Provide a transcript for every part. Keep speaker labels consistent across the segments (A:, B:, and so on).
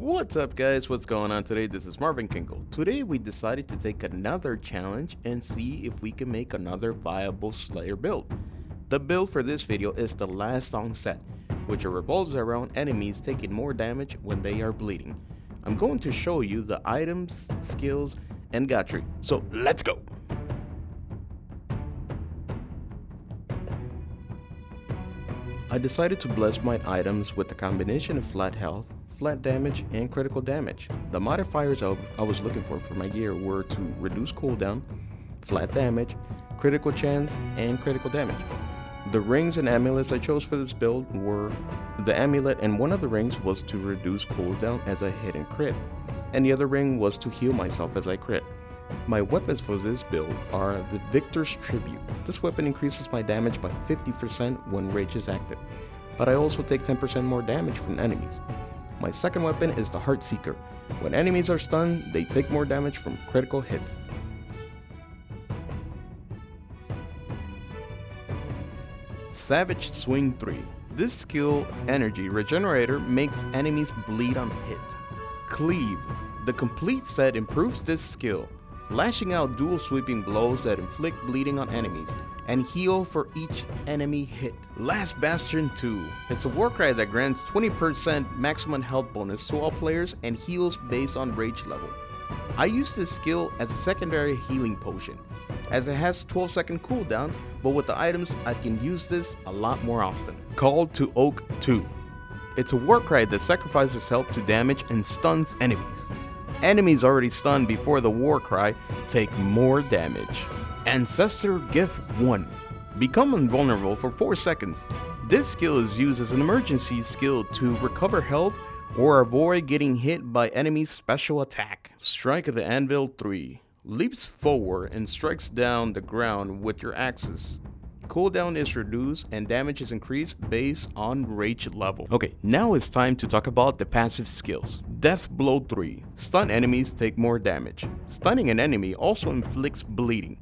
A: What's up guys, what's going on today? This is Marvinkingo. Today we decided to take another challenge and see if we can make another viable Slayer build. The build for this video is the Last Song set, which revolves around enemies taking more damage when they are bleeding. I'm going to show you the items, skills, and gadgetry, so let's go! I decided to bless my items with a combination of flat health, flat damage, and critical damage. The modifiers I was looking for my gear were to reduce cooldown, flat damage, critical chance, and critical damage. The rings and amulets I chose for this build were the amulet, and one of the rings was to reduce cooldown as I hit and crit, and the other ring was to heal myself as I crit. My weapons for this build are the Victor's Tribute. This weapon increases my damage by 50% when rage is active, but I also take 10% more damage from enemies. My second weapon is the Heart Seeker. When enemies are stunned, they take more damage from critical hits. Savage Swing 3. This skill, Energy Regenerator, makes enemies bleed on hit. Cleave. The complete set improves this skill, lashing out dual sweeping blows that inflict bleeding on enemies, and heal for each enemy hit. Last Bastion 2. It's a warcry that grants 20% maximum health bonus to all players and heals based on rage level. I use this skill as a secondary healing potion, as it has 12-second cooldown, but with the items I can use this a lot more often. Call to Oak 2. It's a warcry that sacrifices health to damage and stuns enemies. Enemies already stunned before the warcry take more damage. Ancestor Gift 1. Become invulnerable for 4 seconds. This skill is used as an emergency skill to recover health or avoid getting hit by enemy's special attack. Strike of the Anvil 3. Leaps forward and strikes down the ground with your axes. Cooldown is reduced and damage is increased based on rage level. Okay, now it's time to talk about the passive skills. Death Blow 3. Stun enemies take more damage. Stunning an enemy also inflicts bleeding.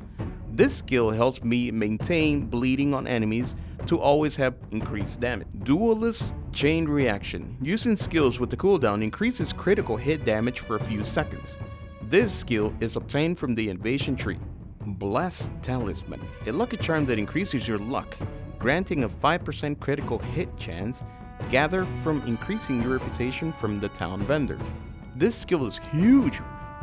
A: This skill helps me maintain bleeding on enemies to always have increased damage. Duelist Chain Reaction. Using skills with the cooldown increases critical hit damage for a few seconds. This skill is obtained from the Invasion tree. Blessed Talisman. A lucky charm that increases your luck, granting a 5% critical hit chance, gathered from increasing your reputation from the town vendor. This skill is huge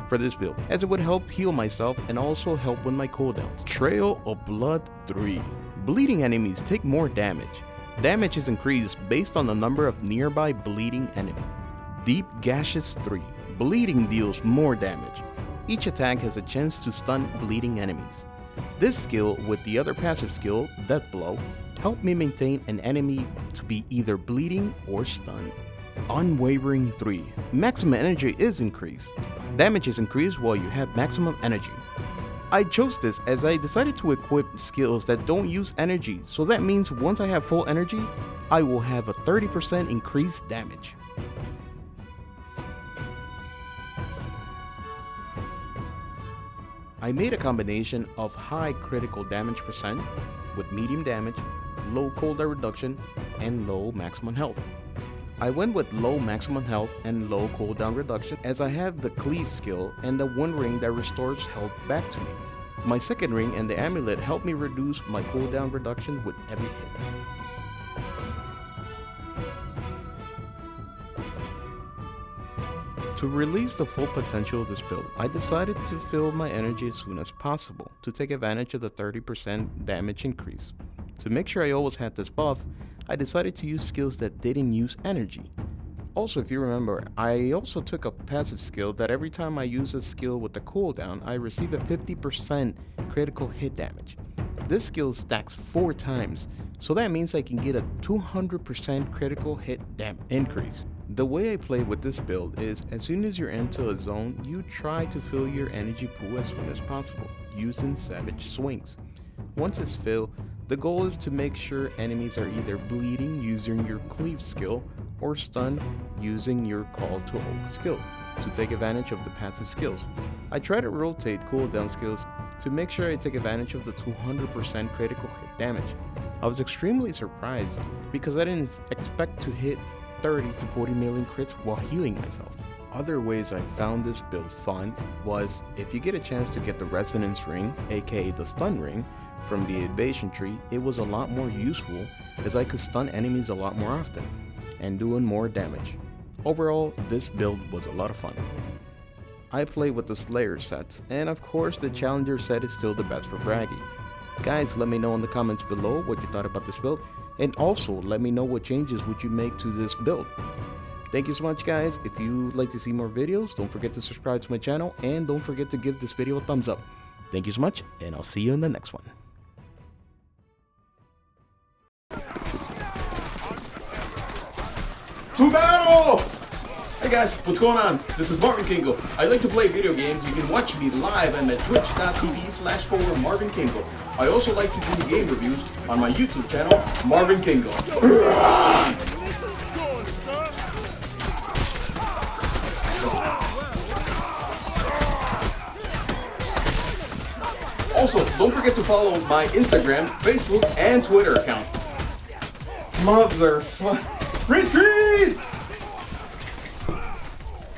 A: for this build, as it would help heal myself and also help with my cooldowns. Trail of Blood 3. Bleeding enemies take more damage. Damage is increased based on the number of nearby bleeding enemies. Deep Gashes 3. Bleeding deals more damage. Each attack has a chance to stun bleeding enemies. This skill with the other passive skill, Death Blow, help me maintain an enemy to be either bleeding or stunned. Unwavering 3. Maximum energy is increased. Damage is increased while you have maximum energy. I chose this as I decided to equip skills that don't use energy, so that means once I have full energy, I will have a 30% increased damage. I made a combination of high critical damage percent with medium damage, low cooldown reduction, and low maximum health. I went with low maximum health and low cooldown reduction as I have the Cleave skill and the one ring that restores health back to me. My second ring and the amulet help me reduce my cooldown reduction with every hit. To release the full potential of this build, I decided to fill my energy as soon as possible to take advantage of the 30% damage increase. To make sure I always had this buff, I decided to use skills that didn't use energy. Also, if you remember, I also took a passive skill that every time I use a skill with the cooldown, I receive a 50% critical hit damage. This skill stacks 4 times, so that means I can get a 200% critical hit damage increase. The way I play with this build is as soon as you're into a zone, you try to fill your energy pool as soon as possible, using Savage Swings. Once it's filled, the goal is to make sure enemies are either bleeding using your Cleave skill or stunned using your Call to Oak skill to take advantage of the passive skills. I try to rotate cooldown skills to make sure I take advantage of the 200% critical hit damage. I was extremely surprised because I didn't expect to hit 30 to 40 million crits while healing myself. Other ways I found this build fun was if you get a chance to get the Resonance Ring, aka the Stun Ring, from the Evasion tree, it was a lot more useful as I could stun enemies a lot more often and doing more damage. Overall, this build was a lot of fun. I play with the Slayer sets, and of course the Challenger set is still the best for Bragi. Guys, let me know in the comments below what you thought about this build, and also let me know what changes would you make to this build. Thank you so much guys. If you'd like to see more videos, don't forget to subscribe to my channel, and don't forget to give this video a thumbs up. Thank you so much, and I'll see you in the next one.
B: To battle! Hey guys, what's going on? This is Marvinkingo. I like to play video games. You can watch me live at twitch.tv/Marvinkingo. I also like to do game reviews on my YouTube channel, Marvinkingo. Also, don't forget to follow my Instagram, Facebook, and Twitter account. Motherfucker. Retreat!